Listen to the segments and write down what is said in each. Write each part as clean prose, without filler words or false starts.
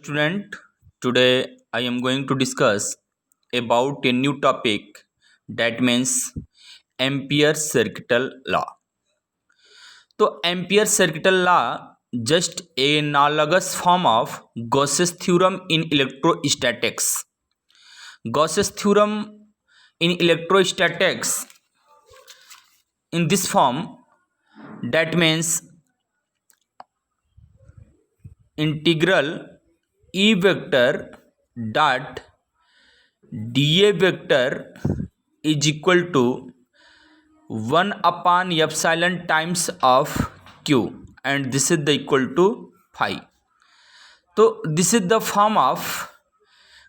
Student, today I am going to discuss about a new topic, that means Ampere circuital law. तो Ampere circuital law just analogous form of Gauss's theorem in electrostatics. Gauss's theorem in electrostatics in this form, that means integral E vector dot dA vector is equal to 1 upon epsilon times of q, and this is the equal to phi. तो this is the form of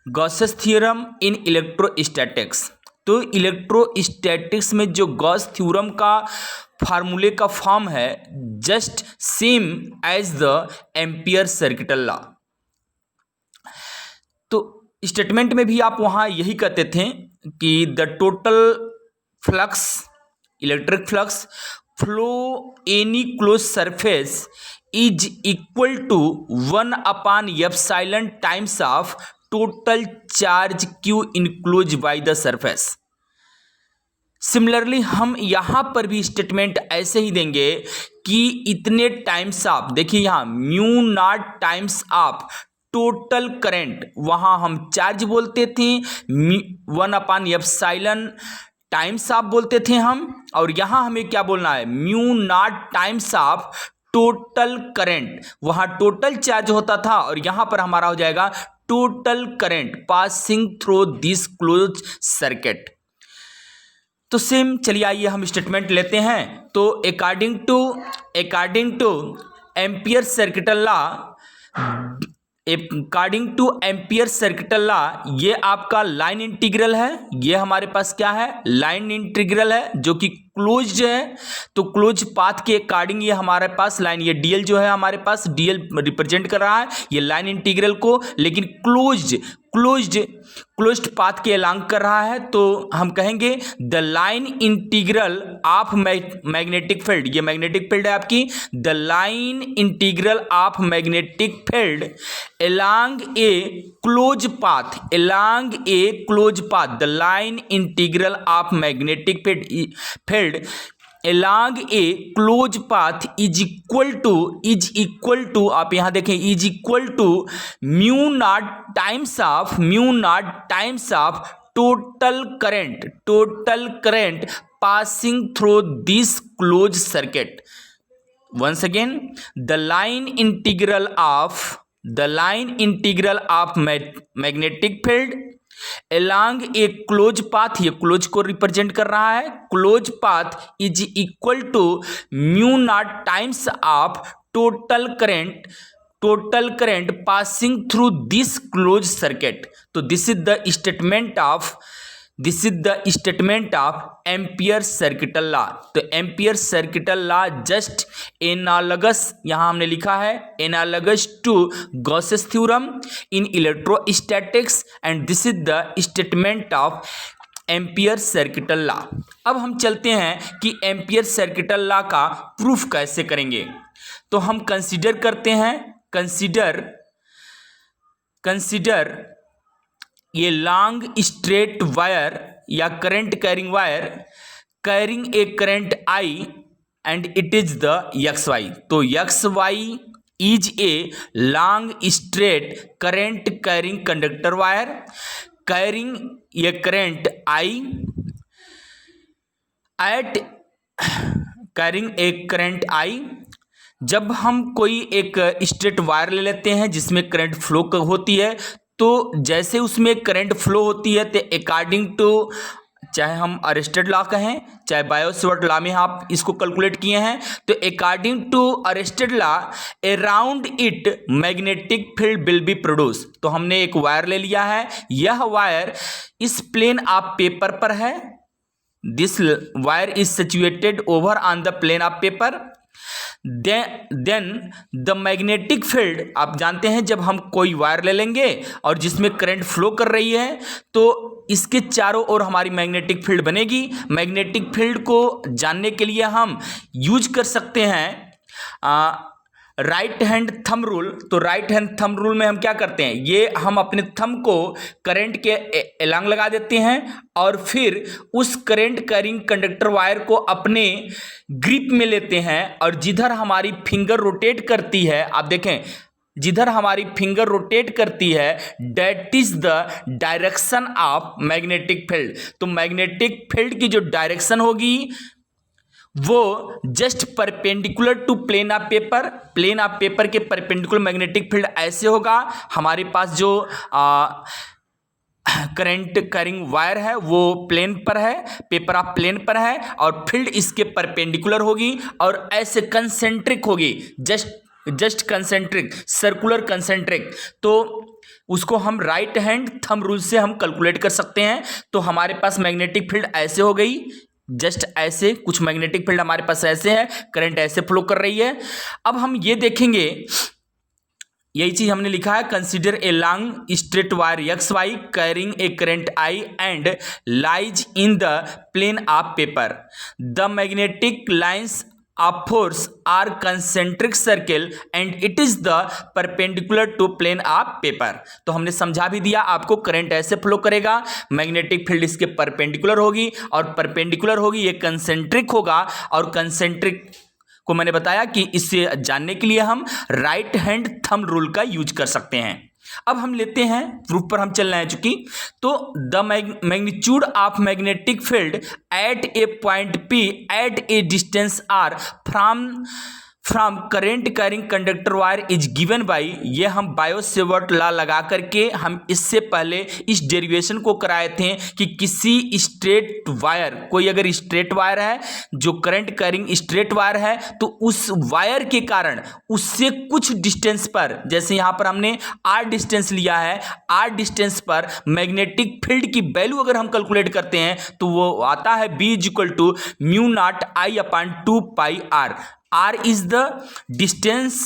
Gauss's theorem in electrostatics. तो electrostatics में जो Gauss theorem का फार्मूले का form है just same as the Ampere circuital law. तो statement में भी आप वहाँ यही कहते थे कि the total flux, electric flux flow any close surface is equal to 1 upon epsilon times of total charge Q enclose by the surface. Similarly हम यहां पर भी स्टेटमेंट ऐसे ही देंगे कि इतने टाइम्स ऑफ, देखिए यहां mu naught times of total current, वहां हम चार्ज बोलते थे 1 अपॉन एप्सिलॉन टाइम्स ऑफ बोलते थे हम, और यहां हमें क्या बोलना है, mu naught times of total current. वहां टोटल चार्ज होता था और यहां पर हमारा हो जाएगा total current passing through this close circuit. तो सेम, चलिए आइए हम स्टेटमेंट लेते हैं। तो according two ampere circuital law, according two ampere circuital law, ये आपका लाइन इंटीग्रल है। ये हमारे पास क्या है, लाइन इंटीग्रल है जो कि क्लोज्ड है। तो क्लोज पाथ के अकॉर्डिंग ये हमारे पास लाइन, ये डीएल जो है हमारे पास, डीएल रिप्रेजेंट कर रहा है ये लाइन इंटीग्रल को, लेकिन क्लोज्ड पाथ के अलोंग कर रहा है। तो हम कहेंगे the line integral of magnetic field, ये मैग्नेटिक फील्ड है आपकी, the line integral of magnetic field along a closed path, the line integral of magnetic field along a closed path is equal to आप यहां देखें is equal to mu naught times of total current passing through this closed circuit. Once again, the line integral of magnetic field along a closed path, ये close को represent कर रहा है, close path is equal to mu naught times of total current passing through this close circuit. तो this is the statement of Ampere circuital law. तो Ampere circuital law just analogous, यहां हमने लिखा है analogous to Gauss's theorem in electrostatics, and this is the statement of Ampere circuital law. अब हम चलते हैं कि एम्पियर सर्किटल लॉ का प्रूफ कैसे करेंगे। तो हम कंसीडर करते हैं, कंसीडर ये लॉन्ग स्ट्रेट वायर या current carrying wire carrying a current I and it is the XY। तो XY is a long straight current carrying conductor wire carrying a current I at carrying a current I। जब हम कोई एक straight wire ले लेते हैं जिसमें current flow होती है, तो जैसे उसमें करंट फ्लो होती है तो अकॉर्डिंग टू, चाहे हम अरेस्टेड लॉ कहें चाहे बायो-सैवर्ट लॉ में आप इसको कैलकुलेट किए हैं, तो according to Oersted law around it magnetic field will be produce. तो हमने एक वायर ले लिया है, यह वायर इस प्लेन ऑफ पेपर पर है, this wire is situated over on the plane of paper. Then the magnetic field, आप जानते हैं जब हम कोई वायर ले लेंगे और जिसमें करंट फ्लो कर रही है तो इसके चारों ओर हमारी मैग्नेटिक फील्ड बनेगी। मैग्नेटिक फील्ड को जानने के लिए हम यूज कर सकते हैं राइट हैंड थंब रूल, तो राइट हैंड थंब रूल में हम क्या करते हैं, ये हम अपने थंब को करंट के एलांग लगा देते हैं और फिर उस करंट कैरिंग कंडक्टर वायर को अपने ग्रिप में लेते हैं और जिधर हमारी फिंगर रोटेट करती है, आप देखें जिधर हमारी फिंगर रोटेट करती है that is the direction of magnetic field. तो मैग्नेटिक फील्ड की जो डायरेक्शन होगी वो just perpendicular to plane of paper, plane of paper के परपेंडिकुलर मैग्नेटिक फील्ड ऐसे होगा। हमारे पास जो करंट कैरिंग वायर है वो प्लेन पर है, पेपर ऑफ प्लेन पर है और फील्ड इसके परपेंडिकुलर होगी और ऐसे कंसेंट्रिक होगी, जस्ट कंसेंट्रिक, सर्कुलर कंसेंट्रिक। तो उसको हम राइट हैंड थंब रूल से हम कैलकुलेट कर सकते हैं। तो हमारे पास मैग्नेटिक फील्ड ऐसे हो गई, जस्ट ऐसे कुछ मैग्नेटिक फील्ड हमारे पास ऐसे है, करंट ऐसे फ्लो कर रही है। अब हम ये देखेंगे, यही चीज हमने लिखा है, consider a long straight wire X Y carrying a current I and lies in the plane of paper. The magnetic lines of force are concentric circle and it is the perpendicular to plane of paper। तो हमने समझा भी दिया आपको, current ऐसे flow करेगा, magnetic field इसके perpendicular होगी और परपेंडिकुलर होगी, ये कंसेंट्रिक होगा और कंसेंट्रिक को मैंने बताया कि इससे जानने के लिए हम राइट हैंड थंब रूल का यूज कर सकते हैं। अब हम लेते हैं प्रूफ पर हम चल रहे हैं चूंकि, तो the magnitude of magnetic field at a point P at a distance R from current carrying conductor wire is given by, ये हम बायो-सेवर्ट लॉ लगा करके हम इससे पहले इस डेरिवेशन को कराए थे कि किसी स्ट्रेट वायर, कोई अगर स्ट्रेट वायर है जो करंट कैरिंग स्ट्रेट वायर है तो उस वायर के कारण उससे कुछ डिस्टेंस पर, जैसे यहाँ पर हमने आर डिस्टेंस लिया है, आर डिस्टेंस पर मैग्नेटिक फील्ड की वैल्यू अगर हम कैलकुलेट करते हैं तो वो आता है B equal to mu naught I upon 2 pi R. R is the distance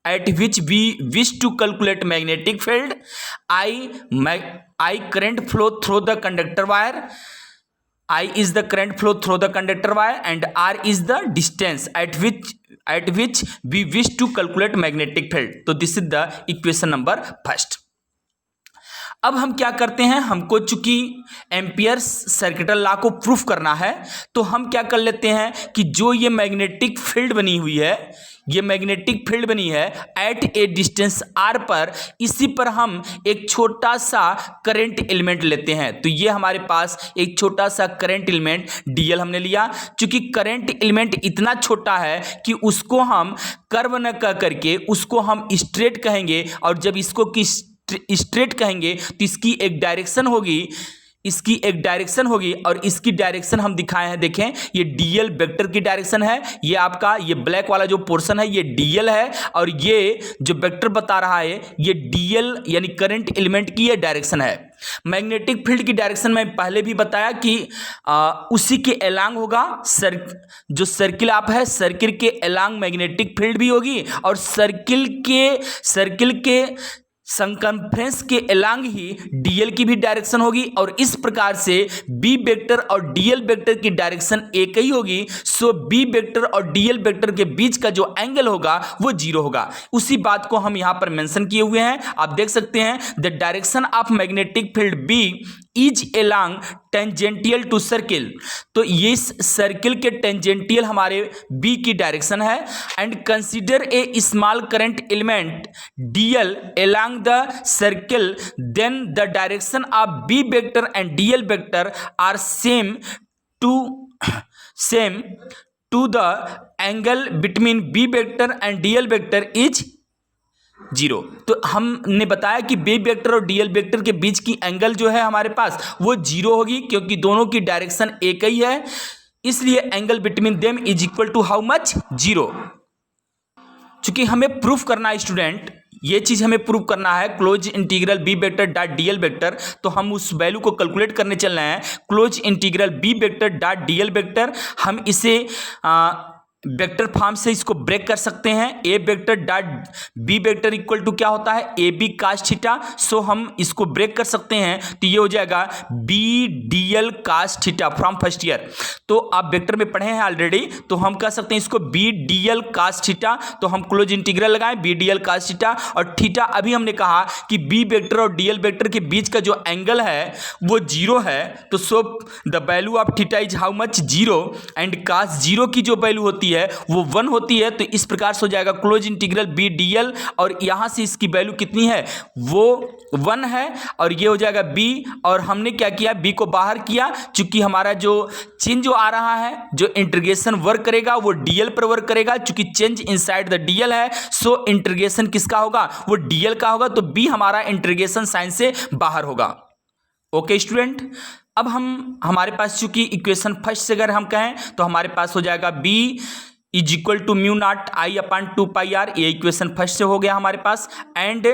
at which we wish to calculate magnetic field. I current flow through the conductor wire. I is the current flow through the conductor wire and R is the distance at which we wish to calculate magnetic field. So this is the equation number first. अब हम क्या करते हैं, हमको चूंकि amperes circuital law को proof करना है तो हम क्या कर लेते हैं कि जो ये मैग्नेटिक फील्ड बनी हुई है, ये मैग्नेटिक फील्ड बनी है एट ए डिस्टेंस आर पर, इसी पर हम एक छोटा सा करंट एलिमेंट लेते हैं। तो ये हमारे पास एक छोटा सा करंट एलिमेंट डीएल हमने लिया। चूंकि करंट एलिमेंट इतना छोटा है कि उसको हम कर्व न कह करके उसको हम स्ट्रेट कहेंगे और जब इसको स्ट्रेट कहेंगे तो इसकी एक डायरेक्शन होगी, इसकी एक डायरेक्शन होगी और इसकी डायरेक्शन हम दिखाए हैं, देखें ये डीएल वेक्टर की डायरेक्शन है, ये आपका ये ब्लैक वाला जो पोर्शन है ये डीएल है और ये जो वेक्टर बता रहा है ये डीएल यानी करंट एलिमेंट की ये डायरेक्शन है। मैग्नेटिक फील्ड की डायरेक्शन में पहले भी बताया कि उसी के एलांग होगा, जो सर्किल आप है सर्किल के एलांग मैग्नेटिक फील्ड भी होगी और सर्किल के सरकमफ्रेंस के एलांग ही डीएल की भी डायरेक्शन होगी और इस प्रकार से बी वेक्टर और डीएल वेक्टर की डायरेक्शन एक ही होगी। सो बी वेक्टर और डीएल वेक्टर के बीच का जो एंगल होगा वो जीरो होगा। उसी बात को हम यहां पर मेंशन किए हुए हैं, आप देख सकते हैं the direction of magnetic field B is along tangential to circle. तो ये सर्किल के टेंजेंटियल हमारे बी की डायरेक्शन है and consider a small current element dl along the circle, then the direction of B vector and dl vector are same to the angle between B vector and dl vector is zero. तो हमने बताया कि B vector और dl vector के बीच की angle जो है हमारे पास वो जीरो होगी क्योंकि दोनों की डायरेक्शन एक ही है, इसलिए angle between them is equal to how much, zero. चूंकि हमें प्रूफ करना है स्टूडेंट, ये चीज हमें प्रूफ करना है close integral B vector dot dl vector, तो हम उस वैल्यू को कैलकुलेट करने चल रहे हैं। Close integral B vector dot dl vector हम इसे वेक्टर फॉर्म से इसको ब्रेक कर सकते हैं। A vector dot B vector equal to क्या होता है, ए बी कास थीटा। सो हम इसको ब्रेक कर सकते हैं तो ये हो जाएगा B D L cos theta from first year. तो आप वेक्टर में पढ़े हैं ऑलरेडी, तो हम कह सकते हैं इसको B D L cos theta. तो हम क्लोज इंटीग्रल लगाएं B D L cos theta, और थीटा अभी हमने कहा कि बी वेक्टर और डी एल वेक्टर के बीच का जो एंगल है वो जीरो है। तो so the value of theta is how much, zero, and cos zero की जो वैल्यू होती है वो 1 होती है। तो इस प्रकार से हो जाएगा close integral B D L, और यहां से इसकी वैल्यू कितनी है, वो 1 है, और ये हो जाएगा b। और हमने क्या किया, b को बाहर किया, चूंकि हमारा जो चेंज जो आ रहा है, जो इंटीग्रेशन वर्क करेगा वो dl पर वर्क करेगा, चूंकि चेंज इनसाइड द dl है। सो इंटीग्रेशन किसका होगा, वो dl का होगा। तो b हमारा इंटीग्रेशन साइन से बाहर होगा। ओके स्टूडेंट, अब हमारे पास चूंकि इक्वेशन फर्स्ट से अगर हम कहें तो हमारे पास हो जाएगा b is equal to mu naught I upon 2 pi R. ये इक्वेशन फर्स्ट से हो गया हमारे पास। एंड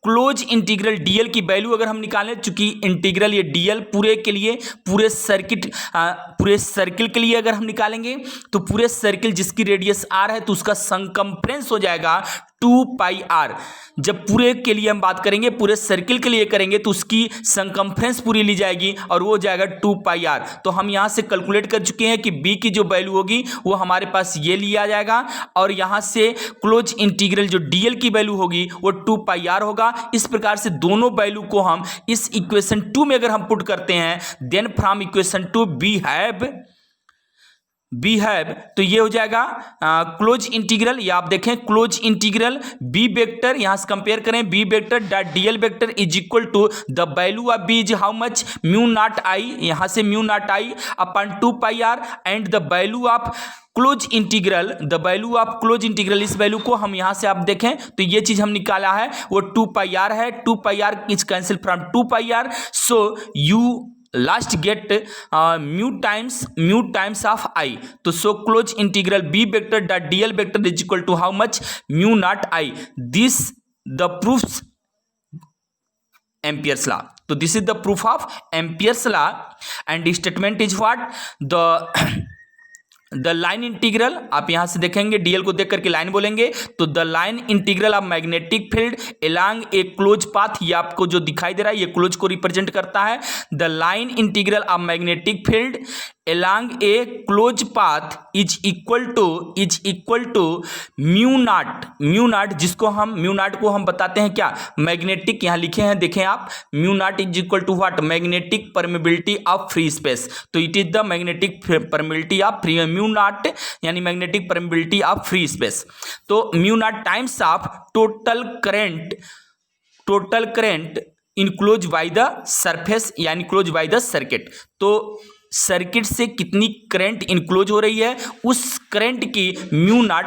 क्लोज इंटीग्रल डीएल की वैल्यू अगर हम निकालें, चूंकि इंटीग्रल ये डीएल पूरे के लिए, पूरे सर्किल के लिए अगर हम निकालेंगे तो पूरे सर्किल जिसकी रेडियस आर है तो उसका संकम्फ्रेंस हो जाएगा 2 पाई आर। जब पूरे के लिए हम बात करेंगे, पूरे सर्किल के लिए करेंगे तो उसकी संकम्फ्रेंस पूरी ली जाएगी और वो हो जाएगा 2 पाई आर। तो हम यहाँ से कैलकुलेट कर चुके हैं कि b की जो वैल्यू होगी वो हमारे पास ये लिया जाएगा, और यहाँ से क्लोज इंटीग्रल जो dl की वैल्यू होगी वो 2 पाई आर होगा। इस प्रकार से दोनों वैल्यू को हम इस इक्वेशन 2 में अगर हम पुट करते हैं, then from equation 2 we have, तो ये हो जाएगा क्लोज इंटीग्रल। या आप देखें क्लोज इंटीग्रल बी वेक्टर, यहां से कंपेयर करें B vector dot dl vector is equal to the value of B is how much, mu naught I, यहां से mu naught I upon 2 pi R, and the value of close integral, the value of close integral, इस वैल्यू को हम यहां से आप देखें तो ये चीज हम निकाला है वो 2 पाई आर है। 2 pi R is cancel from 2 pi R, so you last get mu times of I. तो so close integral B vector dot dl vector is equal to how much, mu naught I. This the proofs Ampere's law. तो this is the proof of Ampere's law, and statement is what, the line integral, आप यहां से देखेंगे DL को देख करके line बोलेंगे, तो the line integral of magnetic field along a close path, ये आपको जो दिखाई दे रहा है ये क्लोज को रिप्रेजेंट करता है। The line integral of magnetic field along a close path is equal to mu naught, जिसको हम म्यू नॉट को हम बताते हैं क्या, मैग्नेटिक, यहां लिखे हैं देखें आप, mu naught is equal to what, magnetic permeability of free space. तो it is the magnetic permeability of free, mu naught यानी magnetic permeability of free space. तो mu naught times of total current enclose by the surface यानी close by the circuit. तो circuit से कितनी current enclose हो रही है उस करंट की म्यू नॉट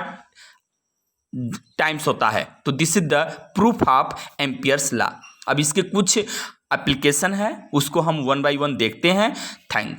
टाइम्स होता है। तो this is the proof of Ampere's law. अब इसके कुछ एप्लीकेशन है उसको हम 1 by 1 देखते हैं। थैंक